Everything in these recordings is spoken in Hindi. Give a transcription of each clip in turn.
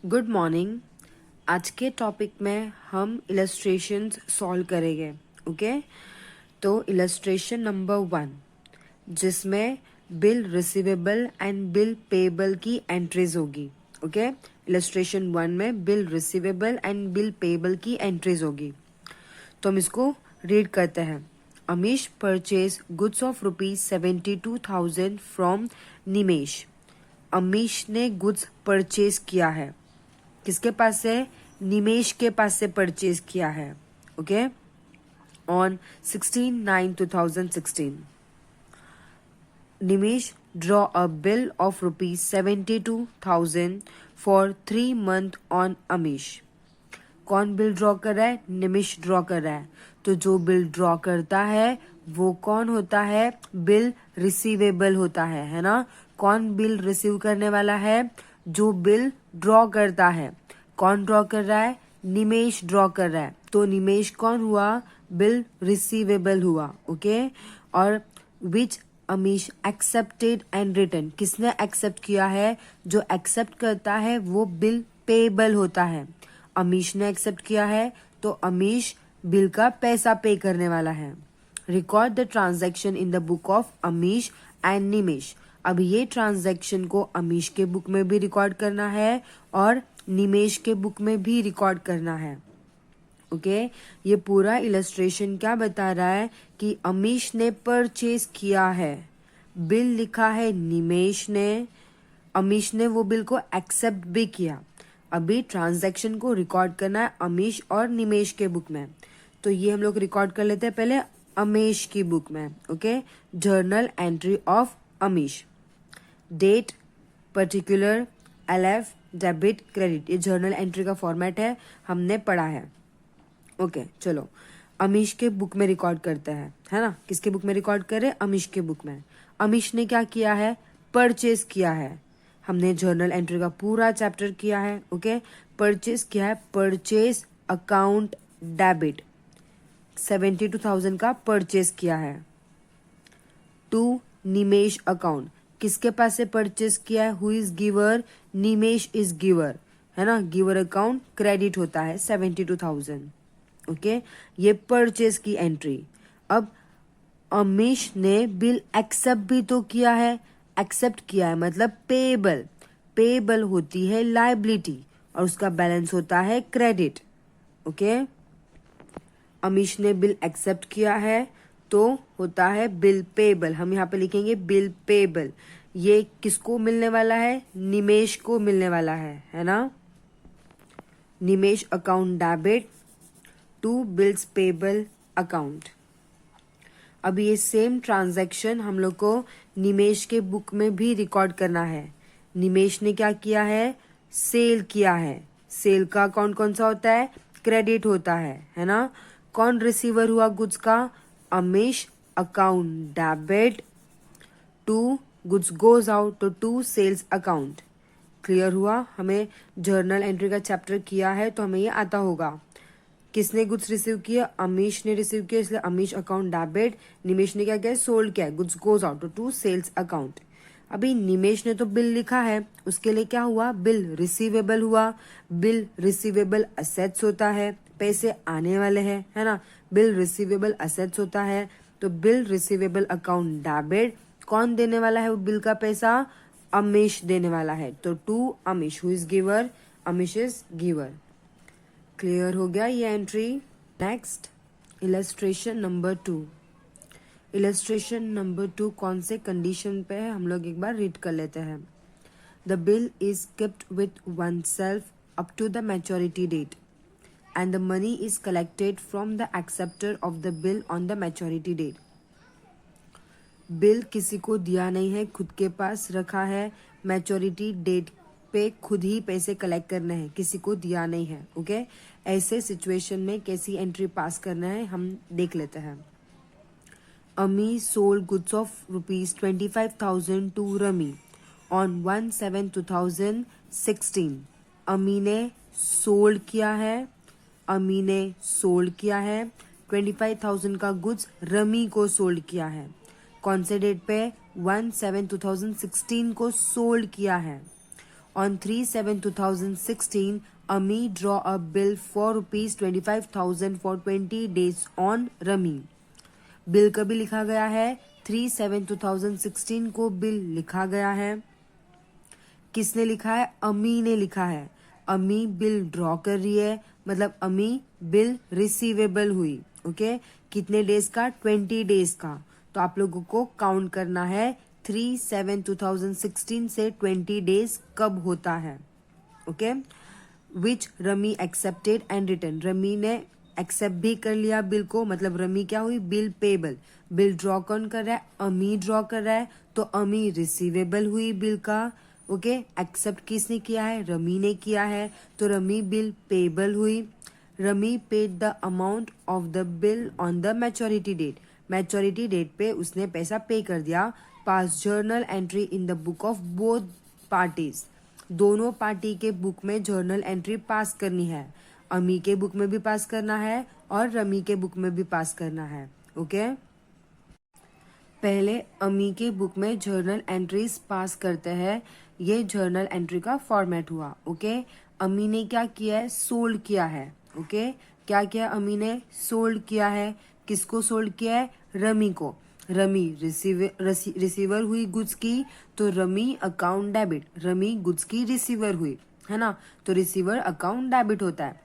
Good morning. आज के टॉपिक में हम इलस्ट्रेशंस सॉल्व करेंगे। ओके, तो इलस्ट्रेशन नंबर 1 जिसमें bill receivable and bill payable की एंट्रीज होगी। ओके, इलस्ट्रेशन 1 में bill receivable and bill payable की एंट्रीज होगी। तो हम इसको रीड करते हैं। Amish purchase goods of ₹72,000 from Nimesh. Amish ने गुड्स परचेज किया है, किसके पास से? निमेश के पास से परचेज किया है। Okay, on 16/9/2016 Nimesh draw a bill of ₹72,000 for 3 month on Amish. कौन बिल ड्रॉ कर रहा है? निमिश ड्रॉ कर रहा है। तो जो बिल ड्रॉ करता है वो कौन होता है? बिल रिसीवेबल होता है ना। कौन बिल रिसीव करने वाला है? जो बिल ड्रॉ करता है। कौन ड्रॉ कर रहा है? निमेश ड्रॉ कर रहा है। तो निमेश कौन हुआ? बिल रिसीवेबल हुआ। ओके, और विच अमीश एक्सेप्टेड एंड रिटर्न। किसने एक्सेप्ट किया है? जो एक्सेप्ट करता है वो बिल पेएबल होता है। अमीश ने एक्सेप्ट किया है तो अमीश बिल का पैसा पे करने वाला है। Record the transaction in the book of Amish and Nimesh. अब ये ट्रांजैक्शन को अमीश के बुक में भी रिकॉर्ड करना है और निमेश के बुक में भी रिकॉर्ड करना है। ओके, ये पूरा इलस्ट्रेशन क्या बता रहा है कि अमीश ने परचेज किया है, बिल लिखा है निमेश ने, अमीश ने वो बिल को एक्सेप्ट भी किया। अभी ट्रांजैक्शन को रिकॉर्ड करना है अमीश और निमेश के बुक में। तो ये हम लोग रिकॉर्ड कर लेते हैं पहले अमीश की बुक में। Okay, journal entry of Amish, date, particular, LF, debit, credit. ये जर्नल एंट्री का फॉर्मेट है, हमने पढ़ा है। ओके, चलो अमीश के बुक में रिकॉर्ड करते हैं, है ना। किसके बुक में रिकॉर्ड करें? अमीश के बुक में। अमीश ने क्या किया है? परचेज किया है। हमने जर्नल एंट्री का पूरा चैप्टर किया है। ओके, परचेज किया है, परचेज अकाउंट डेबिट, 72,000 का परचेज किया है। टू निमेश अकाउंट, किसके पास से परचेज किया है? Who is giver? Nimesh is giver, है ना। गिवर अकाउंट क्रेडिट होता है 72,000। ओके, ये परचेज की एंट्री। अब अमीश ने बिल एक्सेप्ट भी तो किया है, एक्सेप्ट किया है मतलब पेएबल। पेएबल होती है लायबिलिटी और उसका बैलेंस होता है क्रेडिट। ओके, अमीश ने बिल एक्सेप्ट किया है तो होता है बिल पेएबल। हम यहाँ पे लिखेंगे बिल पेएबल। ये किसको मिलने वाला है? निमेश को मिलने वाला है ना। Nimesh account debit to bills payable account. अब ये सेम ट्रांजैक्शन हम लोग को निमेश के बुक में भी रिकॉर्ड करना है। निमेश ने क्या किया है? सेल किया है। सेल का अकाउंट कौन सा होता है? क्रेडिट होता है ना। कौन रिसीवर हुआ गुड्स का? Amish, account debit to goods goes out to sales account. Clear हुआ? हमें जर्नल एंट्री का चैप्टर किया है तो हमें ये आता होगा। किसने गुड्स रिसीव किया? अमीश ने रिसीव किया, इसलिए अमीश अकाउंट डेबिट। निमेश ने क्या किया? सोल्ड किया, goods goes out to sales account. अभी निमेश ने तो बिल लिखा है, उसके लिए क्या हुआ? बिल रिसीवेबल हुआ। बिल रिसीवेबल असेट्स होता है, पैसे आने वाले हैं, है ना। बिल रिसीवेबल असेट्स होता है तो बिल रिसीवेबल अकाउंट डेबिट। कौन देने वाला है वो बिल का पैसा? अमीश देने वाला है। तो to Amish, who is giver? Amish is giver. Clear हो गया ये entry. Next illustration number 2। Illustration number 2 कौन से कंडीशन पे है हम लोग एक बार रीड कर लेते हैं। The bill is kept with oneself up to the maturity date and the money is collected from the acceptor of the bill on the maturity date. Bill किसी को दिया नहीं है, खुद के पास रखा है। मैच्योरिटी डेट पे खुद ही पैसे कलेक्ट करने हैं, किसी को दिया नहीं है। ओके, ऐसे सिचुएशन में कैसी एंट्री पास करना है हम देख लेते हैं। Ami sold goods of ₹25,000 to Rami on 1/7/2016। Ami ने सोल्ड किया है, अमी ने सोल्ड किया है 25,000 का गुड्स रमी को सोल्ड किया है। कौन से डेट पे? 1/7/2016 को सोल्ड किया है। On 3/7/2016, Ami draw a bill for rupees 25,000 for 20 days on Rami. Bill कभी लिखा गया है 3/7/2016 को बिल लिखा गया है. किसने लिखा है? अमी ने लिखा है. अमी बिल ड्रॉ कर रही है, मतलब अमी बिल रिसीवेबल हुई. ओके, कितने डेज का? 20 डेज का. तो आप लोगों को काउंट करना है 3/7/2016 से 20 डेज कब होता है. Okay, which rummy accepted and return. Rummy ने एक्सेप्ट भी कर लिया बिल को, मतलब रमी क्या हुई? Bill payable. बिल ड्रॉ कौन कर रहा है? अमी ड्रॉ कर रहा है, तो अमी रिसीवेबल हुई बिल का. ओके, एक्सेप्ट किसने किया है? रमी ने किया है, तो रमी बिल पेबल हुई. Rami paid the amount of the bill on the maturity date. Maturity date पे उसने पैसा पे कर दिया. Pass journal entry in the book of both parties. दोनों पार्टी के बुक में जर्नल एंट्री पास करनी है. अमी के बुक में भी पास करना है और रमी के बुक में भी पास करना है. ओके, पहले अमी के बुक में जर्नल एंट्रीज पास करते हैं. ये जर्नल एंट्री का फॉर्मेट हुआ. ओके, अमी ने क्या किया है? सोल्ड किया है. ओके, क्या किया? अमी ने सोल्ड किया है. किसको सोल्ड किया है? रमी को. रमी रिसीवर हुई गुड्स की, तो rummy account debit. Rummy goods की रिसीवर हुई, है ना, तो रिसीवर अकाउंट डेबिट होता है,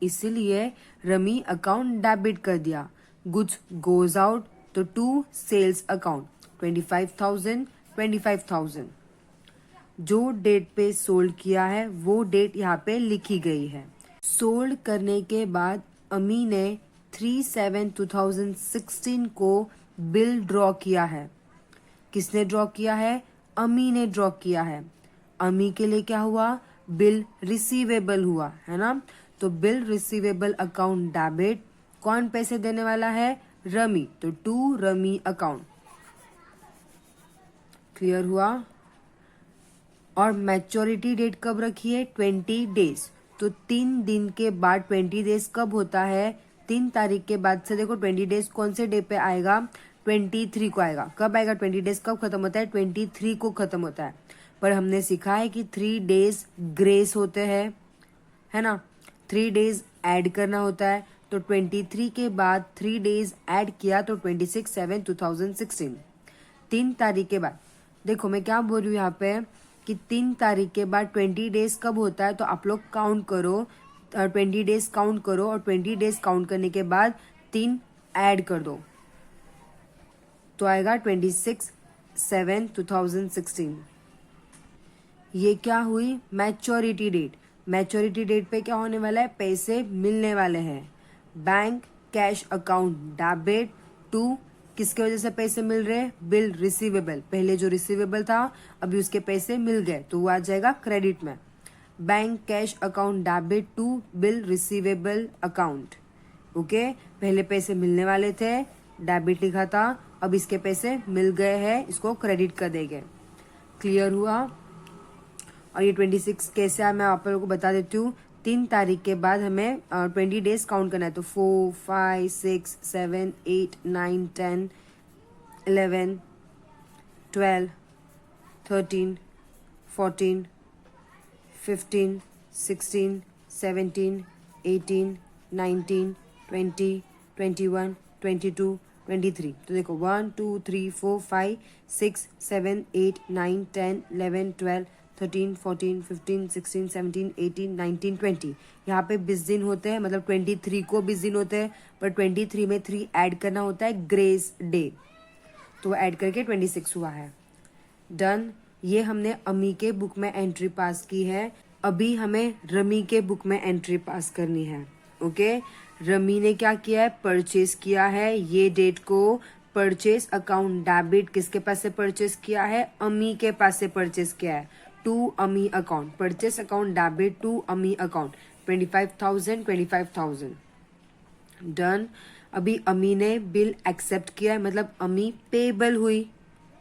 इसलिए रमी अकाउंट डेबिट कर दिया. गुड्स गोज आउट, तो टू सेल्स अकाउंट 25,000. जो डेट पे सोल्ड किया है वो डेट यहाँ पे लिखी गई है. सोल्ड करने के बाद अमी ने 3/7/2016 को बिल ड्रॉ किया है. किसने ड्रॉ किया है? अमी ने ड्रॉ किया है. अमी के लिए क्या हुआ? बिल रिसीवेबल हुआ, है ना, तो बिल रिसीवेबल अकाउंट डेबिट. कौन पैसे देने वाला है? रमी, तो टू रमी अकाउंट. क्लियर हुआ? और मैच्योरिटी डेट कब रखी है? 20 डेज. तो 3 दिन के बाद 20 डेज कब होता है? 3 तारीख के बाद से. देखो 20 डेज कौन से डे पे आएगा? 23 को आएगा. कब आएगा? 20 डेज कब खत्म होता है? 23 को खत्म होता है. पर हमने सीखा है कि 3 डेज ग्रेस होते हैं, है ना, 3 डेज ऐड करना होता है. तो 23 के बाद 3 डेज ऐड किया तो 26/7/2016. 3 तारीख के बाद. देखो मैं क्या बोल रही हूँ यहाँ पे कि 3 तारीख के बाद 20 डेज कब होता है, तो आप लोग काउंट करो, 20 डेज काउंट करो और 20 डेज काउंट करने के बाद 3 ऐड कर दो, तो आएगा 26/7/2016. ये क्या हुई? Maturity date. मैच्योरिटी डेट पे क्या होने वाला है? पैसे मिलने वाले हैं. Bank cash account debit to. किसके वजह से पैसे मिल रहे हैं? Bill receivable. पहले जो रिसीवेबल था अभी उसके पैसे मिल गए, तो वो आ जाएगा क्रेडिट में. Bank cash account debit to bill receivable account. Okay, पहले पैसे मिलने वाले थे, डेबिट लिखा था, अब इसके पैसे मिल गए हैं, इसको क्रेडिट कर देंगे. क्लियर हुआ? और ये 26 कैसे है मैं आप लोगों को बता देती हूँ. 3 तारीख के बाद हमें 20 डेज काउंट करना है. तो 4, 5, 6, 7, 8, 9, 10, 11, 12, 13, 14, 15, 16, 17, 18, 19, 20, 21, 22, 23. तो देखो 1, 2, 3, 4, 5, 6, 7, 8, 9, 10, 11, 12, 13, 14, 15, 16, 17, 18, 19, 20. यहाँ पे 20 दिन होते हैं, मतलब 23 को 20 दिन होते हैं, पर 23 में 3 ऐड करना होता है, ग्रेस डे, तो ऐड करके 26 हुआ है. डन. ये हमने अमी के बुक में एंट्री पास की है. अभी हमें रमी के बुक में एंट्री पास करनी है. ओके, रमी ने क्या किया है? परचेज किया है. ये डेट को परचेज अकाउंट डेबिट किसके पास से परचेज किया है? अमी के पास से परचेज किया है, to Ami account. Purchase account debit to Ami account 25,000. Done. अभी अमी ने बिल एक्सेप्ट किया है, मतलब अमी पेबल हुई.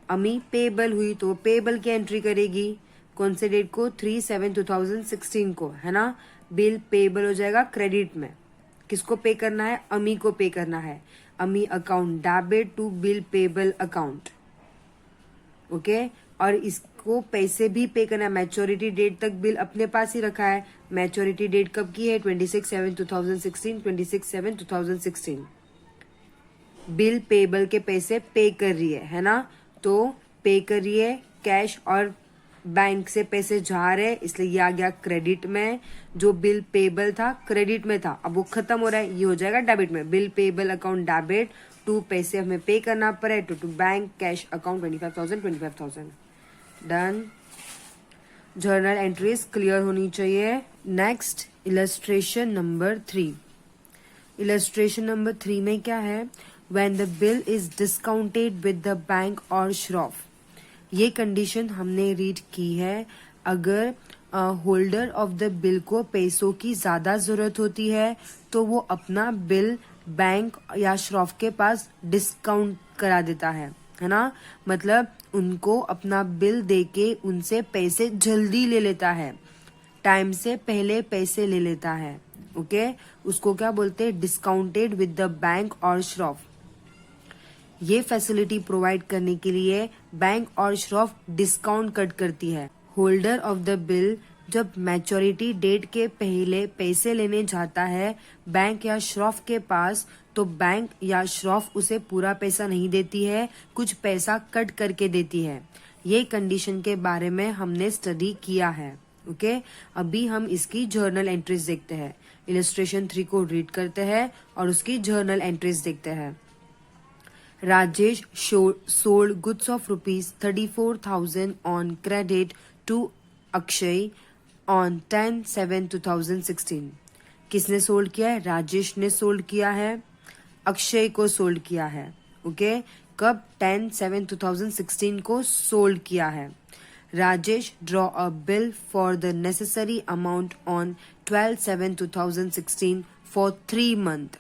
अमी पेबल हुई तो पेबल की एंट्री करेगी. कौन से डेट को? 3/7/2016 को, है ना. बिल पेबल हो जाएगा क्रेडिट में. किसको पे करना है? अमी को पे करना है. Ami account debit to bill payable account. Okay, और इसको को पैसे भी पे करना है। मैच्योरिटी डेट तक बिल अपने पास ही रखा है। मैच्योरिटी डेट कब की है? 26/7/2016, 26/7/2016। बिल पेबल के पैसे पे कर रही है ना, तो पे कर रही है कैश और बैंक से पैसे जा रहे, इसलिए ये आ गया क्रेडिट में। जो बिल पेबल था क्रेडिट में था, अब वो खत्म हो रहा है, ये हो जाएगा डेबिट में। Bill payable account debit to, पैसे हमें पे करना पड़े to bank cash account 25,000 done. Journal entries clear होनी चाहिए। Next illustration number 3। Illustration number 3 में क्या है? When the bill is discounted with the bank और श्रॉफ। ये कंडीशन हमने रीड की है। अगर होल्डर ऑफ द बिल को पैसों की ज्यादा जरूरत होती है तो वो अपना बिल बैंक या श्रॉफ के पास डिस्काउंट करा देता है ना, मतलब उनको अपना बिल देके उनसे पैसे जल्दी ले लेता है, टाइम से पहले पैसे ले लेता है। ओके, उसको क्या बोलते हैं? डिस्काउंटेड विद द बैंक और श्रॉफ। ये फैसिलिटी प्रोवाइड करने के लिए बैंक और श्रॉफ डिस्काउंट कट करती है। होल्डर ऑफ द बिल जब मैच्योरिटी डेट के पहले पैसे लेने जाता है बैंक या श्रॉफ के पास, तो बैंक या श्रॉफ उसे पूरा पैसा नहीं देती है, कुछ पैसा कट करके देती है। ये कंडीशन के बारे में हमने स्टडी किया है। ओके, अभी हम इसकी जर्नल एंट्रीज देखते हैं। इलस्ट्रेशन 3 को रीड करते हैं और उसकी जर्नल एंट्रीज देखते हैं। Rajesh sold goods of rupees 34,000 on credit to Akshay on 10/7/2016। किसने सोल्ड किया है? राजेश ने सोल्ड किया है, अक्षय को सोल्ड किया है। ओके, कब? 10/7/2016 को सोल्ड किया है। Rajesh draw a bill for the necessary amount on 12/7/2016 for 3 months।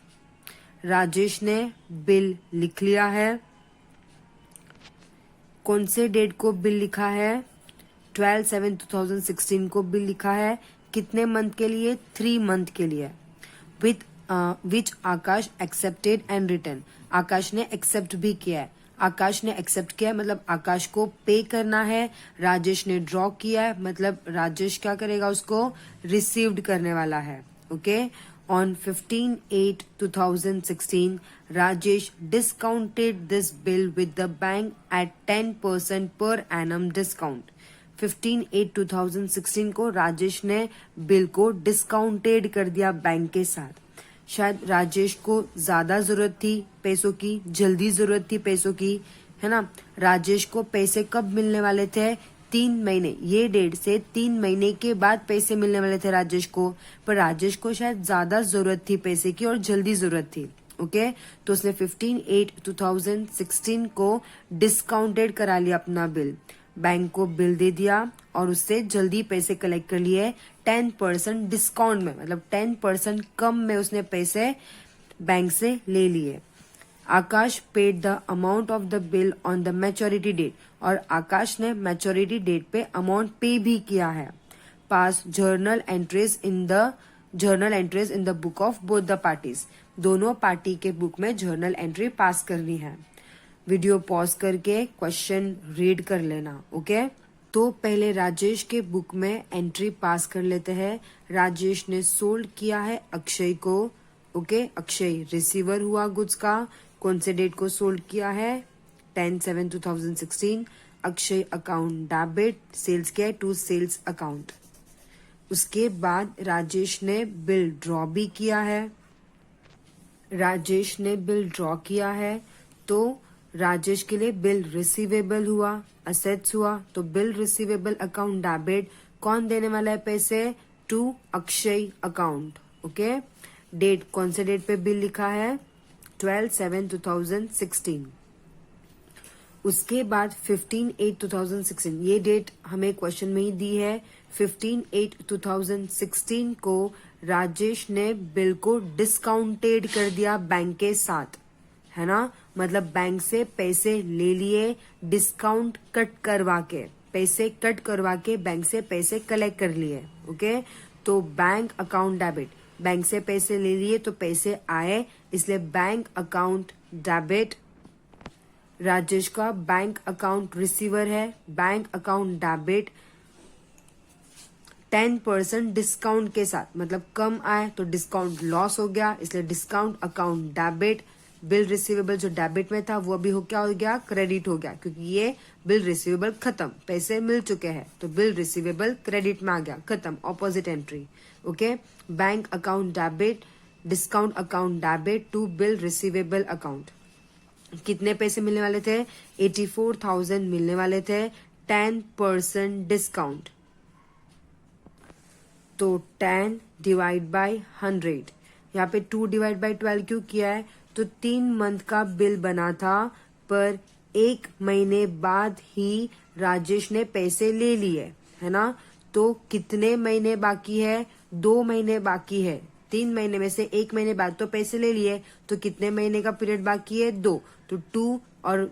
Rajesh ने बिल लिख लिया है। कौन से डेट को बिल लिखा है? 12/7/2016 को बिल लिखा है। कितने मंथ के लिए? 3 months के लिए। विच आकाश एक्सेप्टेड एंड रिटर्न। आकाश ने एक्सेप्ट भी किया है। आकाश ने एक्सेप्ट किया है मतलब आकाश को पे करना है। राजेश ने ड्रॉ किया है मतलब राजेश क्या करेगा? उसको रिसीव्ड करने वाला है। Okay, On 15/8/2016, Rajesh discounted this bill with the bank at 10% per annum discount। 15/8/2016 को राजेश ने बिल को डिस्काउंटेड कर दिया बैंक के साथ। शायद राजेश को ज्यादा जरूरत थी पैसों की, जल्दी जरूरत थी पैसों की, है ना। राजेश को पैसे कब मिलने वाले थे? 3 महीने, ये डेट से 3 महीने के बाद पैसे मिलने वाले थे राजेश को, पर राजेश को शायद ज्यादा जरूरत थी पैसे की और जल्दी जरूरत थी। ओके, तो उसने 15/8/2016 को डिस्काउंटेड करा लिया अपना बिल, बैंक को बिल दे दिया और उससे जल्दी पैसे कलेक्ट कर लिए 10% डिस्काउंट में, मतलब 10% कम में उसने पैसे बैंक से ले लिए। Aakash paid the amount of the bill on the maturity date, और आकाश ने मैच्योरिटी डेट पे अमाउंट पे भी किया है। पास journal entries in the book of both the parties. दोनों पार्टी के बुक में जर्नल एंट्री पास करनी है। वीडियो पॉज करके क्वेश्चन रीड कर लेना। ओके, तो पहले राजेश के बुक में एंट्री पास कर लेते हैं। राजेश ने सोल्ड किया है अक्षय को। ओके, अक्षय रिसीवर हुआ गुड्स का। कौन से डेट को सोल्ड किया है? 10/7/2016। अक्षय अकाउंट डेबिट, सेल्स किया है टू सेल्स अकाउंट। उसके बाद राजेश ने बिल ड्रॉ भी किया है। राजेश ने बिल ड्रॉ किया है तो राजेश के लिए बिल रिसीवेबल हुआ, असेट्स हुआ, तो बिल रिसीवेबल अकाउंट डेबिट। कौन देने वाला है पैसे? To Akshay account. Okay, date कौन से डेट पे बिल लिखा है? 12/7/2016। उसके बाद 15/8/2016, ये डेट हमें क्वेश्चन में ही दी है। 15/8/2016 को राजेश ने बिल को डिस्काउंटेड कर दिया बैंक के साथ, है ना, मतलब बैंक से पैसे ले लिए, डिस्काउंट कट करवा के, पैसे कट करवा के बैंक से पैसे कलेक्ट कर लिए। ओके, तो बैंक अकाउंट डेबिट, बैंक से पैसे ले लिए तो पैसे आए, इसलिए बैंक अकाउंट डेबिट राजेश का बैंक अकाउंट रिसीवर है, बैंक अकाउंट डेबिट 10% डिस्काउंट के साथ, मतलब कम आए तो डिस्काउंट लॉस हो गया, इसलिए discount account debit. Bill receivable जो डेबिट में था वो अभी क्या हो गया, क्रेडिट हो गया, क्योंकि ये बिल रिसीवेबल खत्म, पैसे मिल चुके हैं, तो बिल रिसीवेबल क्रेडिट में आ गया, खत्म, opposite entry. Okay, bank account debit, discount account debit to bill receivable account. कितने पैसे मिलने वाले थे, 84,000 मिलने वाले थे, 10% डिस्काउंट, तो 10 डिवाइड बाय 100, यहाँ पे 2 डिवाइड बाय 12 क्यों किया है, तो 3 मंथ का बिल बना था, पर 1 महीने बाद ही राजेश ने पैसे ले लिए, है ना। तो कितने महीने बाकी है, 2 महीने बाकी है, 3 महीने में से 1 महीने बाद तो पैसे ले लिए, तो कितने महीने का पीरियड बाकी है, 2, तो 2 और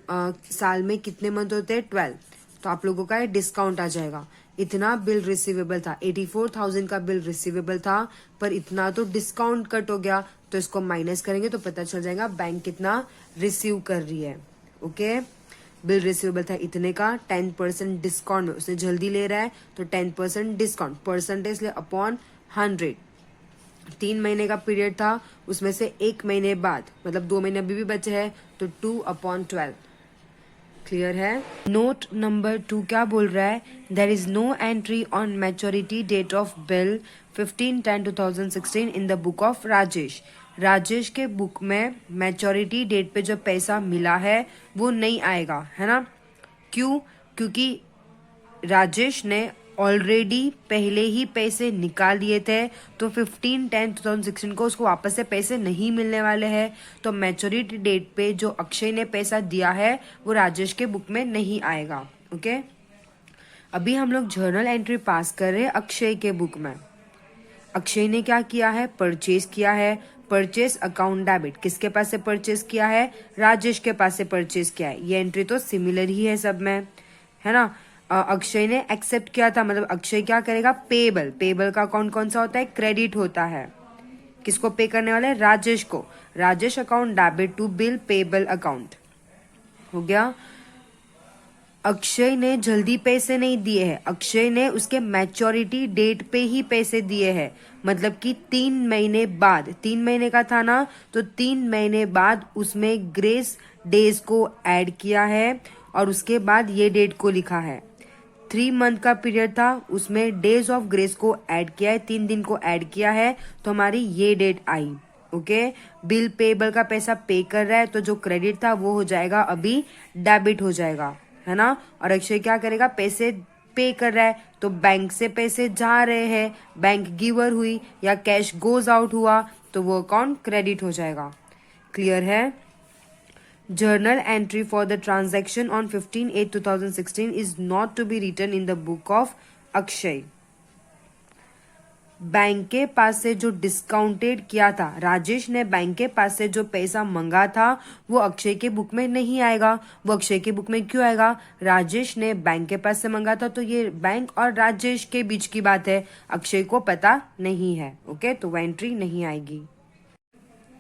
साल में कितने मंथ होते हैं, 12, तो आप लोगों का डिस्काउंट आ जाएगा। इतना बिल रिसीवेबल था, 84,000 का बिल रिसीवेबल था, पर इतना तो डिस्काउंट कट हो गया, तो इसको माइनस करेंगे तो पता चल जाएगा बैंक कितना रिसीव कर रही है। ओके, बिल रिसीवेबल था इतने का, 10% डिस्काउंट में उसने जल्दी ले रहा है, तो 10% डिस्काउंट, परसेंटेज ले अपॉन 100। 3 महीने का पीरियड था, उसमें से 1 महीने बाद, मतलब 2 महीने अभी भी बचे हैं, तो 2/12। क्लियर है। नोट नंबर 2 क्या बोल रहा है, there is no entry on maturity date of bill 15/10/2016 in the book of Rajesh. Rajesh के बुक में मैच्योरिटी डेट पे जो पैसा मिला है वो नहीं आएगा, है ना। क्यों, क्योंकि राजेश ने ऑलरेडी पहले ही पैसे निकाल लिए थे, तो 15/10/2016 को उसको वापस से पैसे नहीं मिलने वाले हैं, तो मैच्योरिटी डेट पे जो अक्षय ने पैसा दिया है वो राजेश के बुक में नहीं आएगा। ओके, अभी हम लोग जर्नल एंट्री पास कर रहे हैं अक्षय के बुक में। अक्षय ने क्या किया है, परचेज किया है, परचेज अकाउंट डेबिट, किसके पास से परचेज किया है, राजेश के पास से परचेज किया है, ये एंट्री तो सिमिलर ही है सब में, है ना। अक्षय ने एक्सेप्ट किया था, मतलब अक्षय क्या करेगा, पेबल, पेबल का अकाउंट कौन सा होता है, क्रेडिट होता है, किसको पे करने वाले, राजेश को, Rajesh account debit to bill payable account हो गया। अक्षय ने जल्दी पैसे नहीं दिए हैं, अक्षय ने उसके मैच्योरिटी डेट पे ही पैसे दिए हैं, मतलब कि 3 महीने बाद, 3 महीने का था ना, तो 3 महीने बाद उसमें ग्रेस डेज को ऐड किया है, और उसके बाद ये डेट को लिखा है। 3 मंथ का पीरियड था, उसमें डेज ऑफ ग्रेस को ऐड किया है, 3 दिन को ऐड किया है, तो हमारी ये डेट आई। ओके, बिल पेबल का पैसा पे कर रहा है, तो जो क्रेडिट था वो हो जाएगा अभी डेबिट हो जाएगा, है ना। और अक्षय क्या करेगा, पैसे पे कर रहा है, तो बैंक से पैसे जा रहे हैं, बैंक गिवर हुई या कैश गोज आउट हुआ, तो वो अकाउंट क्रेडिट हो जाएगा। क्लियर है। Journal entry for the transaction on 15/8/2016 is not to be written in the book of Akshay. Bank के पास से जो डिस्काउंटेड किया था, राजेश ने बैंक के पास से जो पैसा मंगा था वो अक्षय के बुक में नहीं आएगा। वो अक्षय के बुक में क्यों आएगा, राजेश ने बैंक के पास से मंगा था, तो ये बैंक और राजेश के बीच की बात है, अक्षय को पता नहीं है। ओके, तो वो एंट्री नहीं आएगी।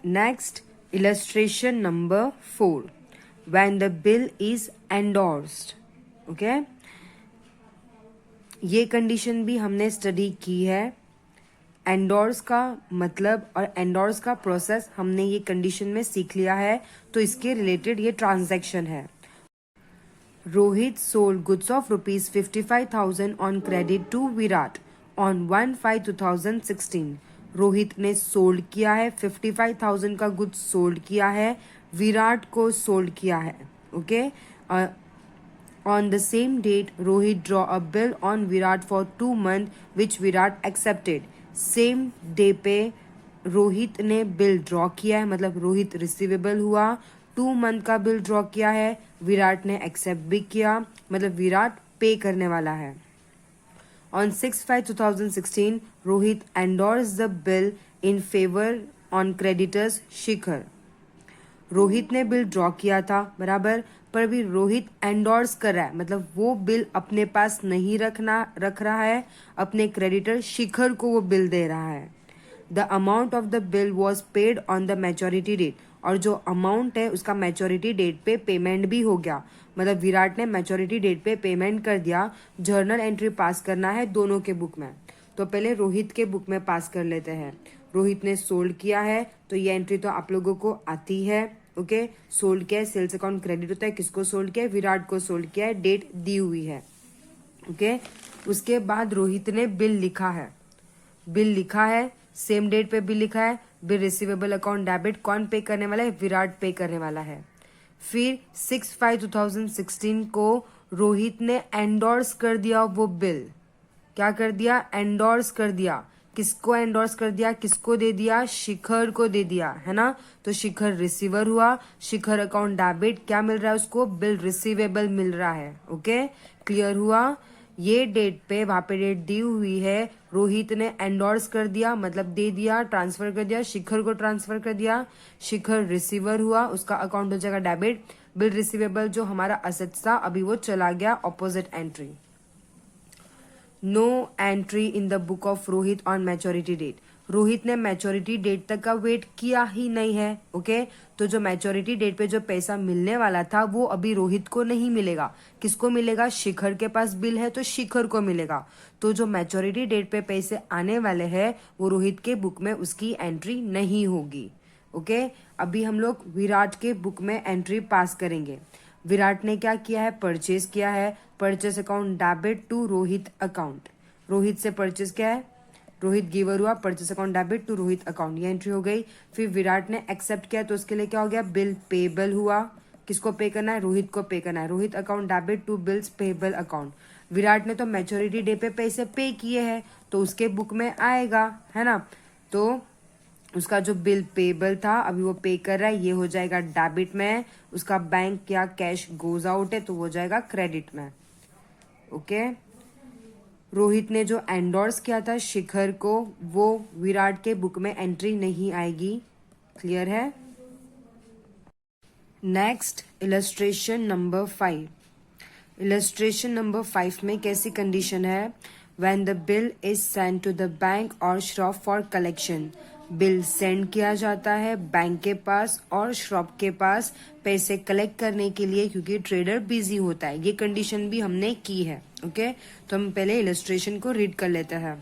Next, illustration number 4, when the bill is endorsed। Okay, ये कंडीशन भी हमने स्टडी की है। एंडोर्स का मतलब और एंडोर्स का प्रोसेस हमने ये कंडीशन में सीख लिया है, तो इसके रिलेटेड ये ट्रांजैक्शन है। Rohit sold goods of ₹55,000 on credit to Virat on 1/5/2016। Rohit ने सोल्ड किया है, 55,000 का गुड्स सोल्ड किया है, विराट को सोल्ड किया है। Okay, on the same date Rohit draw a bill on Virat for 2 months which Virat accepted. Same day पे रोहित ने बिल ड्रॉ किया है, मतलब रोहित रिसीवेबल हुआ, 2 month का बिल ड्रॉ किया है, विराट ने एक्सेप्ट भी किया, मतलब विराट पे करने वाला है। On 6/5/2016, Rohit endorsed the bill in favor on creditors शिखर। रोहित ने बिल ड्रॉ किया था, बराबर, पर अभी रोहित एंडोर्स कर रहा है, मतलब वो बिल अपने पास नहीं रख रहा है, अपने क्रेडिटर शिखर को वो बिल दे रहा है। The amount of the bill was paid on the maturity date, और जो अमाउंट है उसका मैच्योरिटी डेट पे पेमेंट भी हो गया, मतलब विराट ने मैच्योरिटी डेट पे पेमेंट कर दिया। जर्नल एंट्री पास करना है दोनों के बुक में, तो पहले रोहित के बुक में पास कर लेते हैं। रोहित ने सोल्ड किया है तो ये एंट्री तो आप लोगों को आती है। ओके, सोल्ड किया है, सेल्स अकाउंट क्रेडिट होता है, किसको सोल्ड किया है, विराट को सोल्ड किया है, डेट दी हुई है। ओके, उसके बाद रोहित ने बिल लिखा है, बिल लिखा है, सेम डेट पे बिल लिखा है। बिल रिसीवेबल अकाउंट डेबिट, कौन पे करने वाला है, विराट पे करने वाला है। फिर 6/5/2016 को रोहित ने एंडोर्स कर दिया वो बिल। क्या कर दिया, एंडोर्स कर दिया। किसको एंडोर्स कर दिया, किसको दे दिया, शिखर को दे दिया, है ना। तो शिखर रिसीवर हुआ, शिखर अकाउंट डेबिट, क्या मिल रहा है उसको, बिल रिसीवेबल मिल रहा है। ओके, क्लियर हुआ। ये डेट पे वहां पे डेट दी हुई है, रोहित ने एंडोर्स कर दिया, मतलब दे दिया, ट्रांसफर कर दिया, शिखर को ट्रांसफर कर दिया, शिखर रिसीवर हुआ, उसका अकाउंट हो जाएगा डेबिट। बिल रिसीवेबल जो हमारा असेट्स था अभी वो चला गया opposite entry. No entry in the book of Rohit on maturity date. Rohit ने मैच्योरिटी डेट तक का वेट किया ही नहीं है। ओके, तो जो मैच्योरिटी डेट पे जो पैसा मिलने वाला था वो अभी रोहित को नहीं मिलेगा, किसको मिलेगा, शिखर के पास बिल है तो शिखर को मिलेगा। तो जो मैच्योरिटी डेट पे पैसे आने वाले हैं वो रोहित के बुक में उसकी एंट्री नहीं होगी। ओके, अभी हम लोग विराट के बुक में एंट्री पास करेंगे। विराट ने क्या किया है, परचेज किया है, purchase account debit to Rohit account. Rohit से परचेज क्या है, रोहित गिवर हुआ, purchase account debit to Rohit account, ये एंट्री हो गई। फिर विराट ने एक्सेप्ट किया तो उसके लिए क्या हो गया, बिल पेबल हुआ, किसको पे करना है, रोहित को पे करना है, Rohit account debit to bills payable account. Virat ने तो मैच्योरिटी डे पे पैसे पे किए हैं तो उसके बुक में आएगा, है ना। तो उसका जो बिल पेबल था अभी वो पे कर रहा है, ये हो जाएगा डेबिट में। उसका बैंक या कैश गोज आउट है तो वो जाएगा क्रेडिट में। ओके, रोहित ने जो एंडोर्स किया था शिखर को वो विराट के बुक में एंट्री नहीं आएगी। क्लियर है। Next illustration number 5। Illustration number 5 में कैसी कंडीशन है, when the bill is send to the bank और shop for collection. Bill send किया जाता है बैंक के पास और शॉप के पास पैसे कलेक्ट करने के लिए, क्योंकि ट्रेडर बिजी होता है। ये कंडीशन भी हमने की है। ओके, तो हम पहले इलस्ट्रेशन को रीड कर लेते हैं।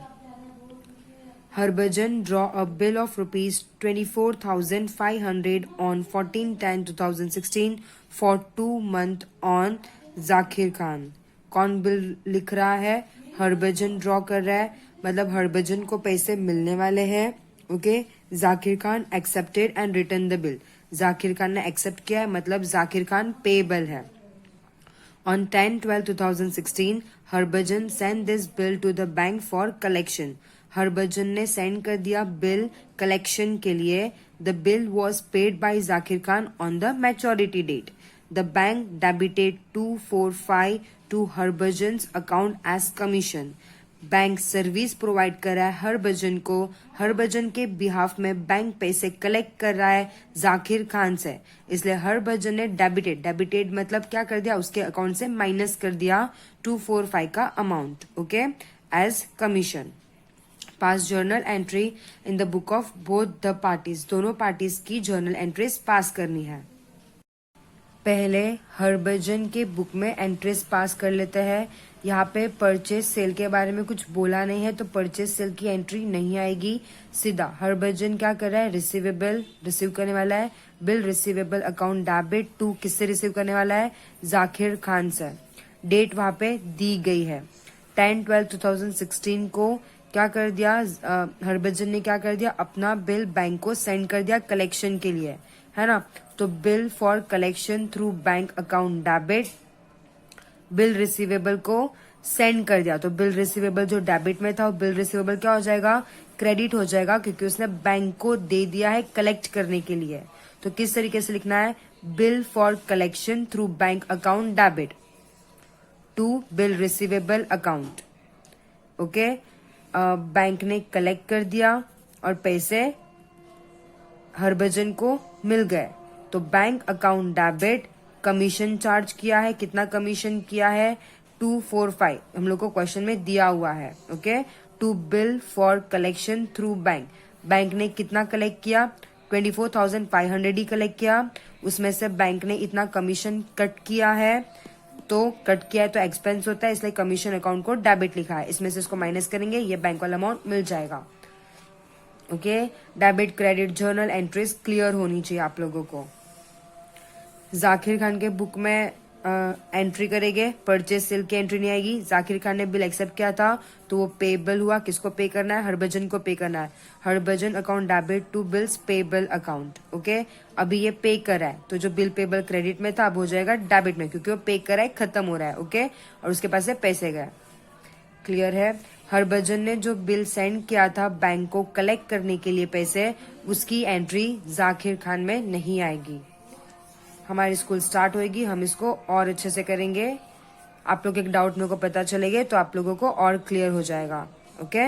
Harbhajan draw a bill of rupees 24,500 on 14/10/2016 for 2 months on Zakir Khan. कौन बिल लिख रहा है, हरभजन ड्रॉ कर रहा है, मतलब हरभजन को पैसे मिलने वाले हैं। Okay, Zakir Khan accepted and return the bill. Zakir Khan ने एक्सेप्ट किया है, मतलब जाकिर खान पेबल है। On 10/12/2016, Harbhajan sent this bill to the bank for collection. Harbhajan ने सेंड कर दिया बिल कलेक्शन के लिए। The bill was paid by Zakir Khan on the maturity date. The bank debited 245 to हरभजन्स account as commission. Bank service provide कर रहा है हरभजन को, हरभजन के बिहाफ में बैंक पैसे कलेक्ट कर रहा है जाकिर खान से, इसलिए हरभजन ने डेबिटेड मतलब क्या कर दिया, उसके अकाउंट से माइनस कर दिया 245 का amount. Okay, as commission. Pass journal entry in the book of both the parties. दोनों पार्टीज की जर्नल एंट्रीज पास करनी है। पहले हरभजन के बुक में एंट्रीज पास कर लेते हैं। यहाँ पे परचेज सेल के बारे में कुछ बोला नहीं है तो परचेज सेल की एंट्री नहीं आएगी। सीधा हरभजन क्या कर रहा है, रिसीवेबल रिसीव करने वाला है, bill receivable account debit to किससे रिसीव करने वाला है, जाकिर खान से। डेट वहां पे दी गई है 10/12/2016 को। क्या कर दिया, हरभजन ने क्या कर दिया, अपना बिल बैंक को सेंड कर दिया कलेक्शन के लिए, है ना। तो bill for collection through bank account debit, bill receivable को सेंड कर दिया। तो बिल रिसीवेबल जो डेबिट में था वो बिल रिसीवेबल क्या हो जाएगा, क्रेडिट हो जाएगा, क्योंकि उसने बैंक को दे दिया है कलेक्ट करने के लिए। तो किस तरीके से लिखना है, bill for collection through bank account debit to bill receivable account. Okay, bank ने कलेक्ट कर दिया और पैसे हरभजन को मिल गए, तो bank account debit, commission charge किया है, कितना कमीशन किया है 245, हम लोग को क्वेश्चन में दिया हुआ है। Okay, to bill for collection through bank, bank ने कितना कलेक्ट किया 24,500 ही कलेक्ट किया, उसमें से बैंक ने इतना कमीशन कट किया है, तो कट किया है तो एक्सपेंस होता है, इसलिए कमीशन अकाउंट को डेबिट लिखा है, इसमें से इसको माइनस करेंगे, ये बैंक वाला अमाउंट मिल जाएगा। Okay, debit credit journal entries clear होनी चाहिए आप लोगों को। जाकिर खान के बुक में एंट्री करेंगे, परचेज सेल की एंट्री नहीं आएगी। जाकिर खान ने बिल एक्सेप्ट किया था तो वो पेबल हुआ, किसको पे करना है, हरभजन को पे करना है। Harbhajan account debit to bills payable account. Okay, अभी ये पे करा है तो जो बिल पेबल क्रेडिट में था अब हो जाएगा डेबिट में, क्योंकि वो पे करा है, खत्म हो रहा है। ओके, और उसके पास से पैसे गए। क्लियर है। हरभजन ने जो बिल सेंड किया था बैंक को कलेक्ट करने के लिए पैसे, उसकी एंट्री जाकिर खान में नहीं आएगी। हमारी स्कूल स्टार्ट होएगी, हम इसको और अच्छे से करेंगे। आप लोग एक डाउट मेरे को पता चलेगा तो आप लोगों को और क्लियर हो जाएगा। Okay,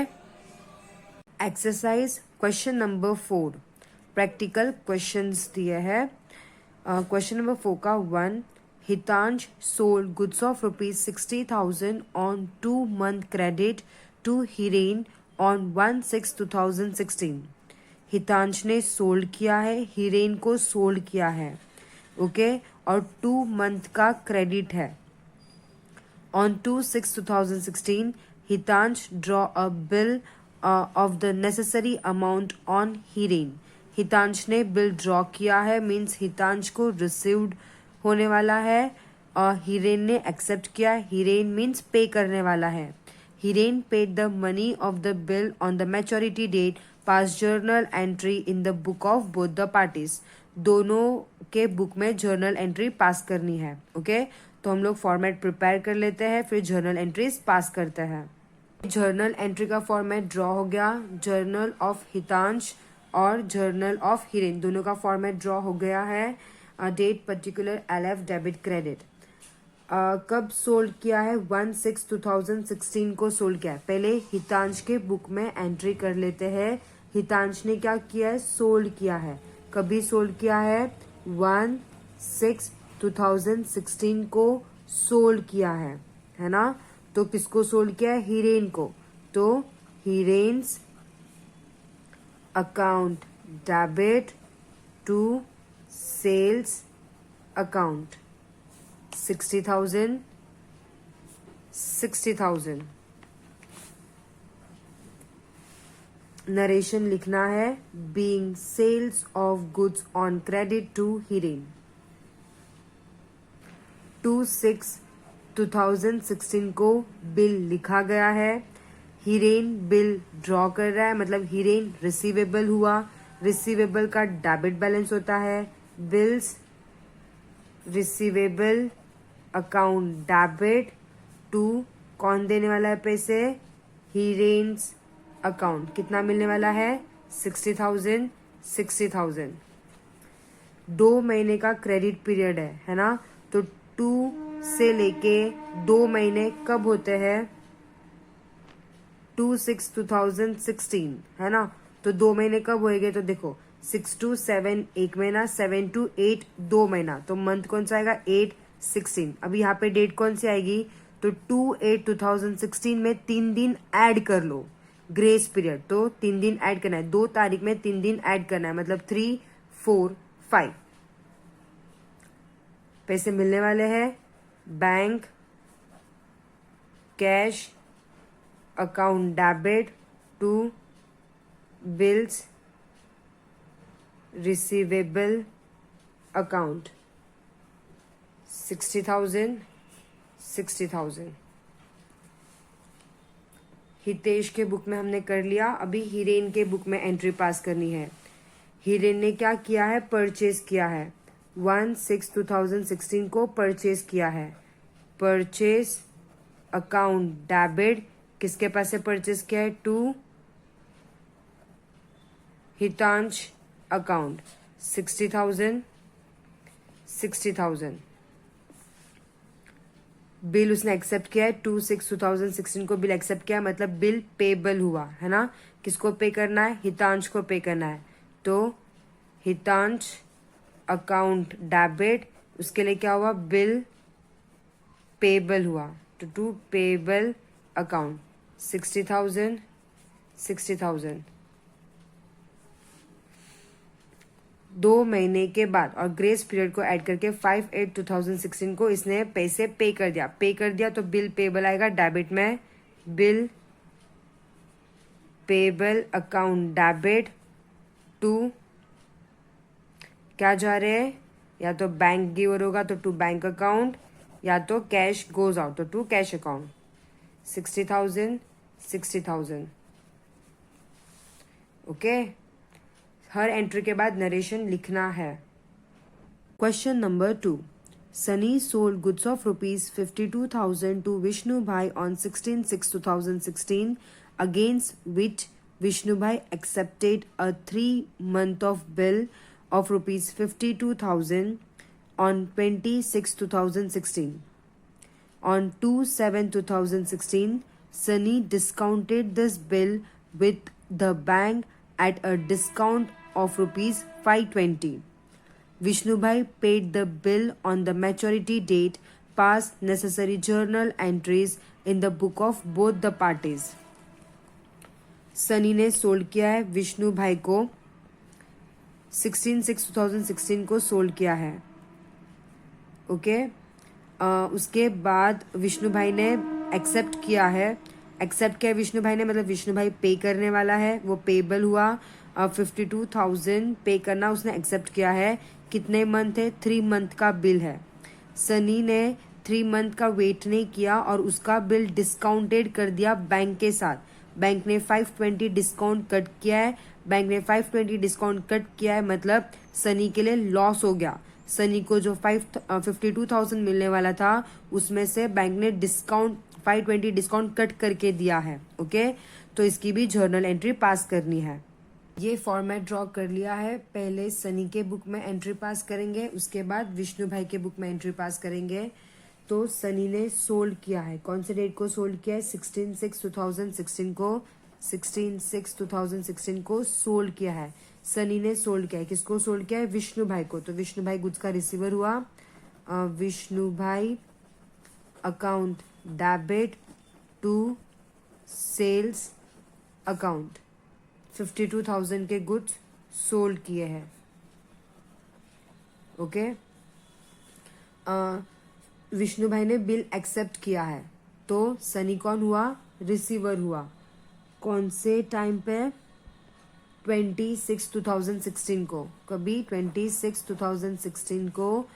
exercise question number 4 practical questions दिए हैं। क्वेश्चन नंबर 4 का 1, हितांश सोल्ड गुड्स ऑफ ₹60,000 ऑन 2-month credit to Hiren on 1/6/2016। Hitansh ने सोल्ड किया है, हिरेन को सोल्ड किया है। ओके, और 2 month का क्रेडिट है। On 2/6/2016 Hitansh draw a bill of the necessary amount on Hiren. Hitansh ने बिल ड्रॉ किया है, मीन्स हितांश को रिसीव्ड होने वाला है, और हिरेन ने एक्सेप्ट किया। हिरेन मीन्स पे करने वाला है। Hiren paid the money of the bill on the maturity date, pass journal entry in the book of both the parties. दोनों के बुक में जर्नल एंट्री पास करनी है। ओके, तो हम लोग फॉर्मेट प्रिपेयर कर लेते हैं, फिर जर्नल एंट्रीज पास करते हैं। जर्नल एंट्री का फॉर्मेट ड्रॉ हो गया, जर्नल ऑफ हितांश और जर्नल ऑफ हिरेन दोनों का फॉर्मेट ड्रॉ हो गया है। Date particular LF debit credit. कब सोल्ड किया है, 1/6/2016 को सोल्ड किया है। पहले हितांश के बुक में एंट्री कर लेते हैं। हितांश ने क्या किया है, सोल्ड किया है। कभी सोल्ड किया है, 1/6/2016 को सोल्ड किया है ना। तो किसको सोल्ड किया है, हिरेन को। तो Hiren's account debit to sales account 60,000 60,000। Narration लिखना है, being sales of goods on credit to Hiren. 2/6/2016 को बिल लिखा गया है। हिरेन बिल ड्रॉ कर रहा है, मतलब हिरेन रिसीवेबल हुआ। रिसीवेबल का डेबिट बैलेंस होता है। Bills receivable account debit to, कौन देने वाला है पैसे, हिरेन्स अकाउंट। कितना मिलने वाला है, 60,000 60,000। 2 महीने का क्रेडिट पीरियड है ना। तो 2 से लेके 2 महीने कब होते हैं, 2/6/2016 है ना। तो 2 महीने कब होएंगे, तो देखो 6 to 7 1 महीना, 7 to 8 2 महीना, तो मंथ कौन सा आएगा, 8/16। अभी यहाँ पे डेट कौन सी आएगी, तो 2/8/2016 में 3 दिन ऐड कर लो, ग्रेस पीरियड। तो 3 दिन ऐड करना है, 2 तारीख में 3 दिन ऐड करना है, मतलब 3 4 5 पैसे मिलने वाले हैं। Bank cash account debit to bills receivable account 60,000 60,000। Hitesh के बुक में हमने कर लिया, अभी हिरेन के बुक में एंट्री पास करनी है। हिरेन ने क्या किया है, परचेज किया है। 1/6/2016 को परचेज किया है। परचेज अकाउंट डेबिट, किसके पास से परचेज किया है, टू हितांश अकाउंट 60,000 60,000। बिल उसने एक्सेप्ट किया है, 2/6/2016 को बिल एक्सेप्ट किया, मतलब बिल पेबल हुआ है ना। किसको पे करना है, हितांश को पे करना है। तो हितांश अकाउंट डेबिट, उसके लिए क्या हुआ, बिल पेबल हुआ, तो टू पेबल अकाउंट 60,000 60,000। 2 महीने के बाद और ग्रेस पीरियड को ऐड करके 5/8/2016 को इसने पैसे पे कर दिया तो बिल पेबल आएगा डेबिट में, bill payable account debit to क्या जा रहे हैं, या तो बैंक गिवर होगा तो टू बैंक अकाउंट, या तो कैश गोज आउट तो टू कैश अकाउंट। 60,000 ओके। हर एंट्री के बाद नरेशन लिखना है। Question number 2, Sunny sold goods of ₹52,000 to Vishnu bhai on 16/6/2016 against which Vishnu Bhai accepted a 3-month of bill of ₹52,000 on 26/2016. On 2/7/2016, Sunny discounted this bill with the bank at a discount of ₹520. Vishnu Bhai paid the bill on the maturity date, passed necessary journal entries in the book of both the parties. Sunny ने सोल्ड किया है विष्णु भाई को, 16/6/2016 को सोल्ड किया है। ओके। उसके बाद विष्णु भाई ने एक्सेप्ट किया विष्णु भाई ने, मतलब विष्णु भाई पे करने वाला है, वो पेबल हुआ। 52,000 पे करना उसने एक्सेप्ट किया है। कितने मंथ है, 3 मंथ का बिल है। सनी ने 3 मंथ का वेट नहीं किया और उसका बिल डिस्काउंटेड कर दिया बैंक के साथ। बैंक ने 520 डिस्काउंट कट किया है, मतलब सनी के लिए लॉस हो गया। सनी को जो 52,000 मिलने वाला था उसमें से बैंक ने 520 डिस्काउंट कट करके दिया है। ओके, तो इसकी भी जर्नल एंट्री पास करनी है। ये फॉर्मेट ड्रॉ कर लिया है। पहले सनी के बुक में एंट्री पास करेंगे, उसके बाद विष्णु भाई के बुक में एंट्री पास करेंगे। तो सनी ने सोल्ड किया है, कौन से डेट को सोल्ड किया है, 16/6/2016 को, 16/6/2016 को सोल्ड किया है। सनी ने सोल्ड किया है, किसको सोल्ड किया है, विष्णु भाई को। तो विष्णु भाई गुड्स का रिसीवर हुआ। Vishnu bhai account debit to sales account, 52,000 के गुड्स सोल्ड किए हैं। ओके। विष्णु भाई ने बिल एक्सेप्ट किया है, तो सनी कौन हुआ, रिसीवर हुआ। कौन से टाइम पे, 26/2016 को। कभी 26/2016 को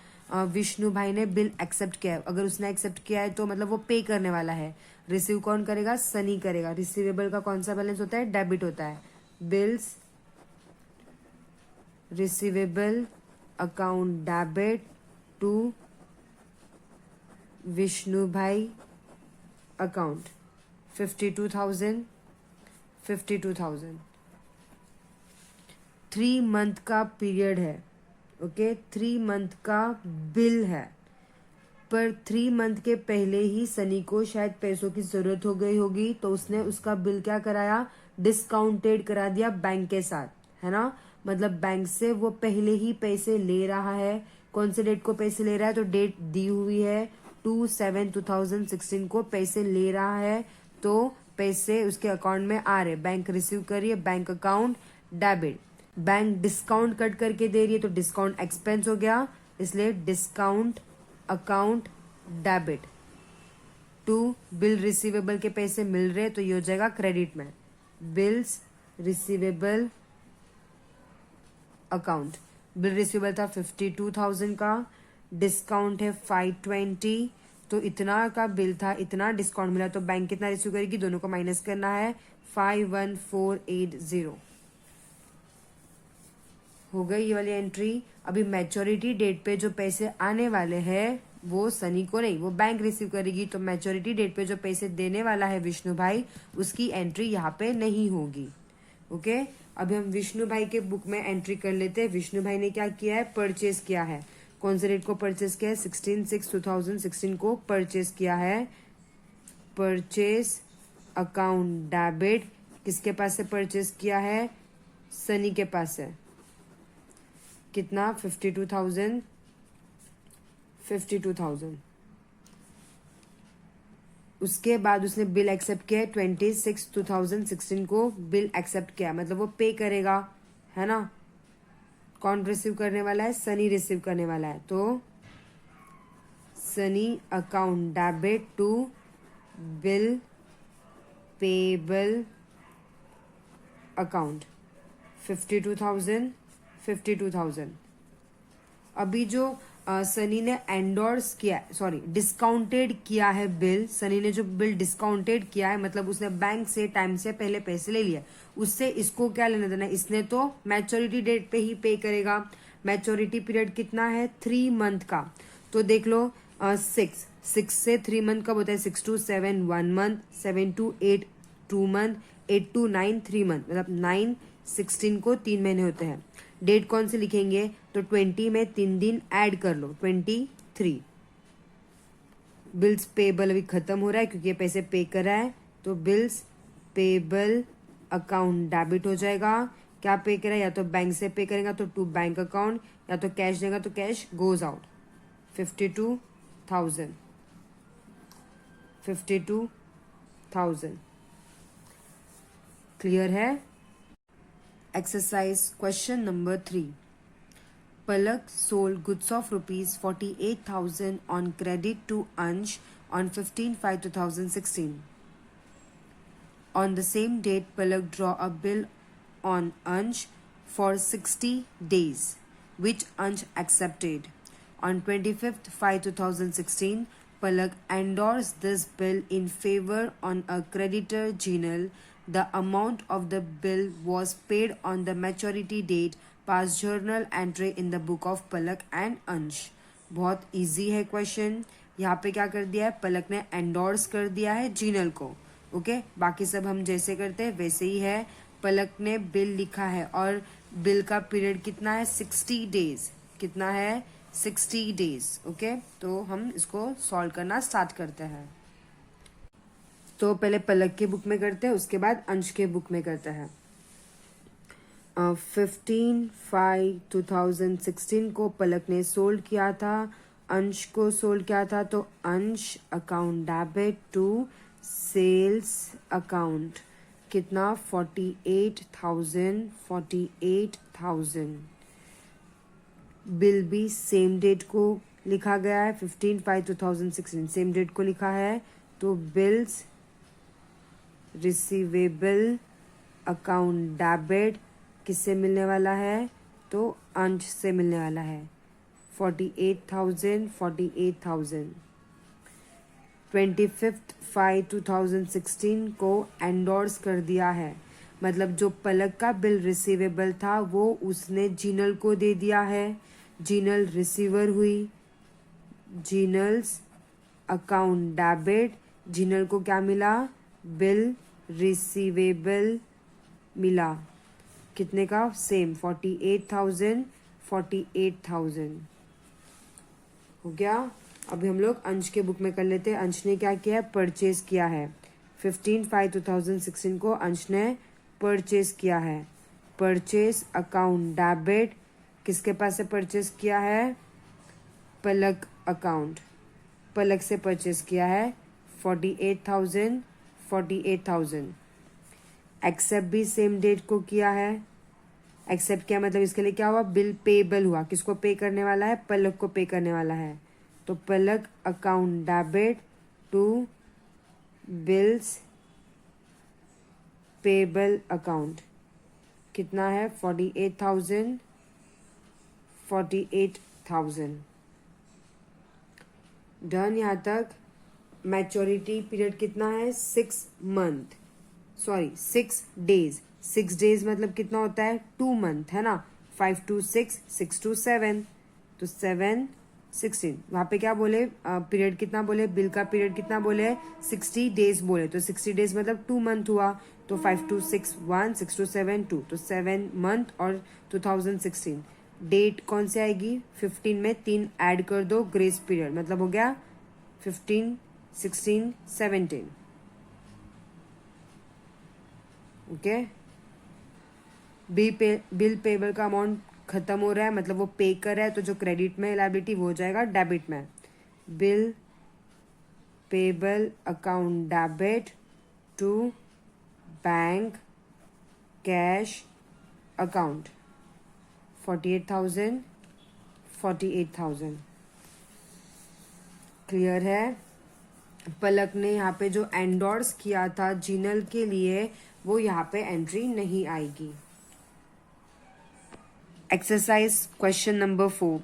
विष्णु भाई ने बिल एक्सेप्ट किया है। अगर उसने एक्सेप्ट किया है तो मतलब वो पे करने वाला है। रिसीव कौन करेगा, सनी करेगा। रिसीवेबल का कौन सा बैलेंस होता है, डेबिट होता है। Bills receivable account debit to Vishnu bhai account, 52,000 3 month का पीरियड है। ओके, 3 मंथ का बिल है, पर 3 मंथ के पहले ही सनी को शायद पैसों की जरूरत हो गई होगी, तो उसने उसका बिल क्या कराया, डिस्काउंटेड करा दिया बैंक के साथ, है ना। मतलब बैंक से वो पहले ही पैसे ले रहा है। कौन से डेट को पैसे ले रहा है, तो डेट दी हुई है 2/7/2016 को पैसे ले रहा है, तो पैसे उसके अकाउंट में आ रहे, बैंक रिसीव कर रही है, bank account debit. Bank discount cut करके दे रही है तो डिस्काउंट एक्सपेंस हो गया, इसलिए discount account debit to bill receivable के पैसे मिल रहे तो ये हो जाएगा क्रेडिट में। Bills receivable account, bill receivable था 52,000 का, डिस्काउंट है 520, तो इतना का बिल था, इतना डिस्काउंट मिला, तो बैंक कितना रिसीव करेगी, दोनों को माइनस करना है, 51480 हो गई ये वाली एंट्री। अभी मैच्योरिटी डेट पे जो पैसे आने वाले हैं वो सनी को नहीं, वो बैंक रिसीव करेगी, तो मैच्योरिटी डेट पे जो पैसे देने वाला है विष्णु भाई, उसकी एंट्री यहाँ पे नहीं होगी। ओके, अभी हम विष्णु भाई के बुक में एंट्री कर लेते हैं। विष्णु भाई ने क्या किया है, परचेज किया है। कौन से डेट को परचेज किया है, 16/6/2016 को परचेज किया है। परचेज अकाउंट डेबिट किसके पास से परचेज किया है, सनी के पास है। कितना, 52,000। उसके बाद उसने बिल एक्सेप्ट किया 26/2016 को बिल एक्सेप्ट किया, मतलब वो पे करेगा, है ना। कौन रिसीव करने वाला है? सनी रिसीव करने वाला है, तो Sunny account debit to bill payable account 52,000। अभी जो सनी ने एंडोर्स किया, सॉरी डिस्काउंटेड किया है बिल, सनी ने जो बिल डिस्काउंटेड किया है मतलब उसने बैंक से टाइम से पहले पैसे ले लिए, उससे इसको क्या लेना देना? इसने तो मैच्योरिटी डेट पे ही पे करेगा। मैच्योरिटी पीरियड कितना है? 3 मंथ का। तो देख लो 6 से 3 मंथ कब होता है? 6 to 7 1 month, 7 to 8 2 month, 8 to 9 3 month, मतलब 9 16 को 3 महीने होते हैं। डेट कौन से लिखेंगे? तो 20 में 3 दिन ऐड कर लो, 23। बिल्स पेबल अभी खत्म हो रहा है क्योंकि ये पैसे पे कर रहा है, तो बिल्स पेबल अकाउंट डेबिट हो जाएगा। क्या पे करा? या तो बैंक से पे करेगा तो टू बैंक अकाउंट, या तो कैश देगा तो कैश गोज आउट। 52,000 52,000 क्लियर है? Exercise question number 3। Palak sold goods of rupees 48,000 on credit to Ansh on 15/5/2016. On the same date, Palak draw a bill on Ansh for 60 days, which Ansh accepted. On 25/5/2016, Palak endorsed this bill in favor on a creditor Jinal. The amount of the bill was paid on the maturity date. Pass journal entry in the book of Palak and अंश। बहुत इजी है क्वेश्चन। यहाँ पे क्या कर दिया है? पलक ने एंडोर्स कर दिया है जीनल को। ओके, बाकी सब हम जैसे करते हैं वैसे ही है। पलक ने बिल लिखा है और बिल का पीरियड कितना है? 60 डेज। कितना है? 60 डेज। ओके, तो हम इसको सॉल्व करना स्टार्ट करते हैं। तो पहले पलक के बुक में करते हैं, उसके बाद अंश के बुक में करते हैं। 15/5/2016 को पलक ने सोल्ड किया था, अंश को सोल्ड किया था, तो Ansh account debit to sales account कितना? 48,000। बिल भी सेम डेट को लिखा गया है, 15/5/2016 सेम डेट को लिखा है, तो बिल्स रिसीवेबल अकाउंट डेबिट किससे मिलने वाला है? तो अंश से मिलने वाला है। 48,000 25/5/2016 को एंडोर्स कर दिया है, मतलब जो पलक का बिल रिसीवेबल था वो उसने जीनल को दे दिया है। जीनल रिसीवर हुई, जीनल्स अकाउंट डेबिट, जीनल को क्या मिला? बिल रिसीवेबल मिला। कितने का? सेम 48,000 हो गया। अभी हम लोग अंश के बुक में कर लेते हैं। अंश ने क्या किया है? परचेज किया है। 15/5/2016 को अंश ने परचेज किया है। परचेज अकाउंट डेबिट किसके पास से परचेज किया है? पलक अकाउंट, पलक से परचेज किया है। 48,000। एक्सेप्ट भी सेम डेट को किया है। एक्सेप्ट किया मतलब इसके लिए क्या हुआ? बिल पेबल हुआ। किसको पे करने वाला है? पलक को पे करने वाला है, तो Palak account debit to bills payable account कितना है? 48,000। डन यहाँ तक। मैच्योरिटी पीरियड कितना है? 6 मंथ, सॉरी 6 डेज। 6 डेज मतलब कितना होता है? 2 मंथ है ना। 5 to 6 6 to 7, तो 7 16। वहाँ पे क्या बोले? पीरियड कितना बोले? बिल का पीरियड कितना बोले? 60 डेज बोले, तो 60 डेज मतलब 2 मंथ हुआ, तो 5 to 6 1, 6 to 7 2, तो 7 मंथ और 2016। डेट कौन से आएगी? 15 में 3 ऐड कर दो, ग्रेस पीरियड मतलब हो गया 15 16 17। ओके, बिल पेबल का अमाउंट खत्म हो रहा है, मतलब वो पे कर रहा है, तो जो क्रेडिट में लायबिलिटी वो हो जाएगा डेबिट में। Bill payable account debit to bank cash account 48,000, 48,000। Clear है। पलक ने यहाँ पे जो एंडोर्स किया था जिनल के लिए वो यहाँ पे एंट्री नहीं आएगी। Exercise question number 4।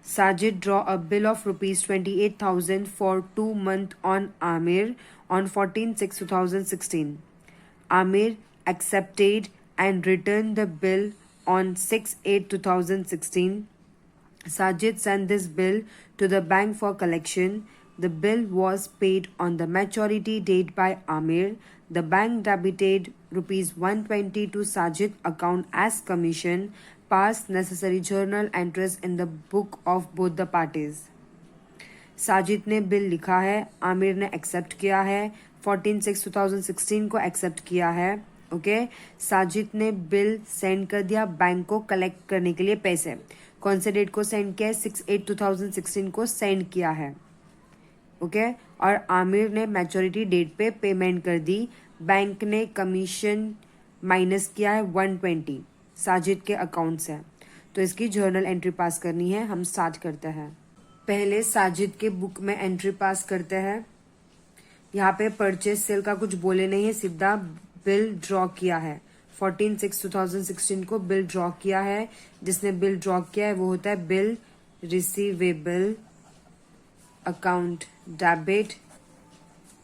Sajid draw a bill of rupees 28,000 for 2 months on Amir on 14/6/2016. Amir accepted and returned the bill on 6/8/2016. Sajid sent this bill to the bank for collection. The bill was paid on the maturity date by Amir. The bank debited rupees 120 to Sajid account as commission. Pass necessary journal entries in the book of both the parties. Sajid ने बिल लिखा है, आमिर ने एक्सेप्ट किया है, 14/6/2016 को एक्सेप्ट किया है। ओके, साजिद ने बिल सेंड कर दिया बैंक को कलेक्ट करने के लिए पैसे। कौन से डेट को सेंड किया है? 6/8/2016 को सेंड किया है। ओके, और आमिर ने मैच्योरिटी डेट पे पेमेंट कर दी। बैंक ने कमीशन माइनस किया है 120 साजिद के अकाउंट से। तो इसकी जर्नल एंट्री पास करनी है। हम स्टार्ट करते हैं। पहले साजिद के बुक में एंट्री पास करते हैं। यहाँ पे परचेज सेल का कुछ बोले नहीं है, सीधा बिल ड्रॉ किया है। 14/6/2016 को बिल ड्रॉ किया है। जिसने बिल ड्रॉ किया है वो होता है बिल रिसीवेबल अकाउंट डेबिट।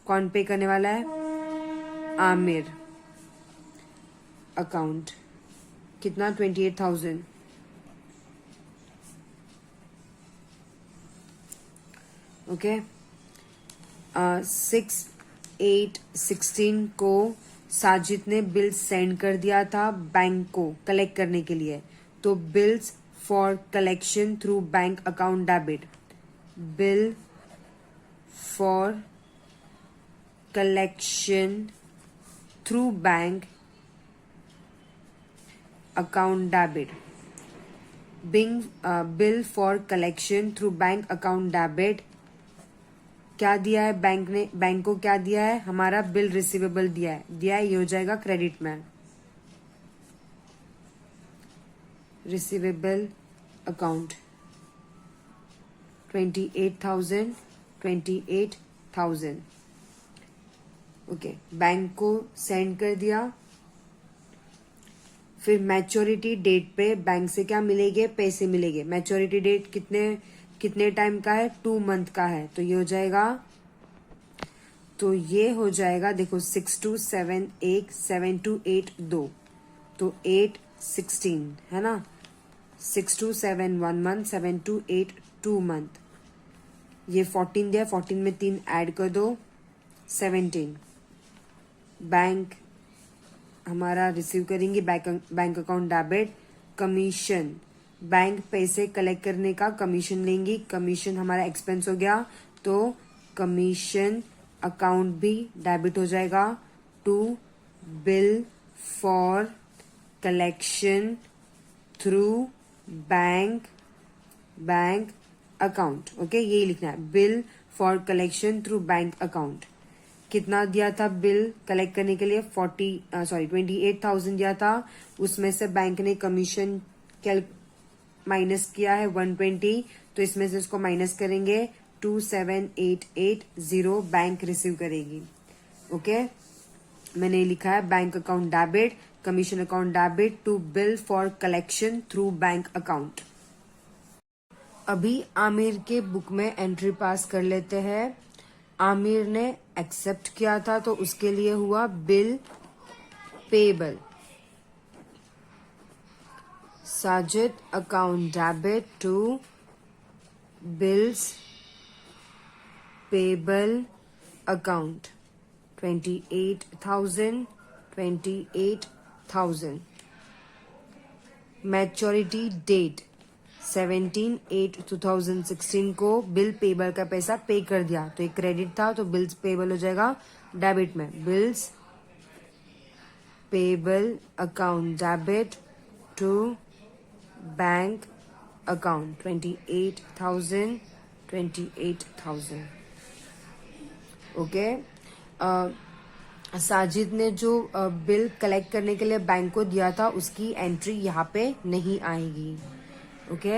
कौन पे करने वाला है? आमिर। अकाउंट कितना? 28,000। ओके, 6/8/16 को साजिद ने बिल सेंड कर दिया था बैंक को कलेक्ट करने के लिए। तो bills for collection through bank account debit, bill for collection through bank account debit, bill for collection through bank account debit. क्या दिया है बैंक ने? बैंक को क्या दिया है? हमारा बिल रिसीवेबल दिया है। ये हो जाएगा क्रेडिट में। Receivable account 28,000, 28,000। ओके, बैंक को सेंड कर दिया। फिर मैच्योरिटी डेट पे बैंक से क्या मिलेंगे? पैसे मिलेंगे। मैच्योरिटी डेट कितने टाइम का है? 2 मंथ का है। तो ये हो जाएगा देखो 6/2/7 7/2/8 2, तो 8/16 है ना। 6/2/7 1 मंथ, 7/2/8 2 मंथ। ये 14 दिया, 14 में 3 ऐड कर दो, 17। बैंक हमारा रिसीव करेंगे bank account debit. Commission, bank पैसे कलेक्ट करने का कमीशन लेंगी। कमीशन हमारा एक्सपेंस हो गया, तो कमीशन अकाउंट भी डेबिट हो जाएगा to bill for collection through bank account. Okay, यही लिखना है, bill for collection through bank account. कितना दिया था बिल कलेक्ट करने के लिए? 28,000 दिया था। उसमें से बैंक ने कमीशन माइनस किया है 120, तो इसमें से इसको माइनस करेंगे 27,880 बैंक रिसीव करेगी। ओके, मैंने लिखा है bank account debit, commission account debit to bill for collection through bank account. अभी आमिर के बुक में एंट्री पास कर लेते हैं। आमिर ने एक्सेप्ट किया था तो उसके लिए हुआ bill payable. Sajid account debit to bills payable account 28,000, 28,000। Maturity date 17/8/2016 को बिल पेबल का पैसा पे कर दिया, तो एक क्रेडिट था, तो बिल्स पेबल हो जाएगा डेबिट में। Bills payable account debit to bank account 28,000, 28,000। Okay, Sajid ने जो बिल कलेक्ट करने के लिए बैंक को दिया था उसकी एंट्री यहाँ पे नहीं आएगी। ओके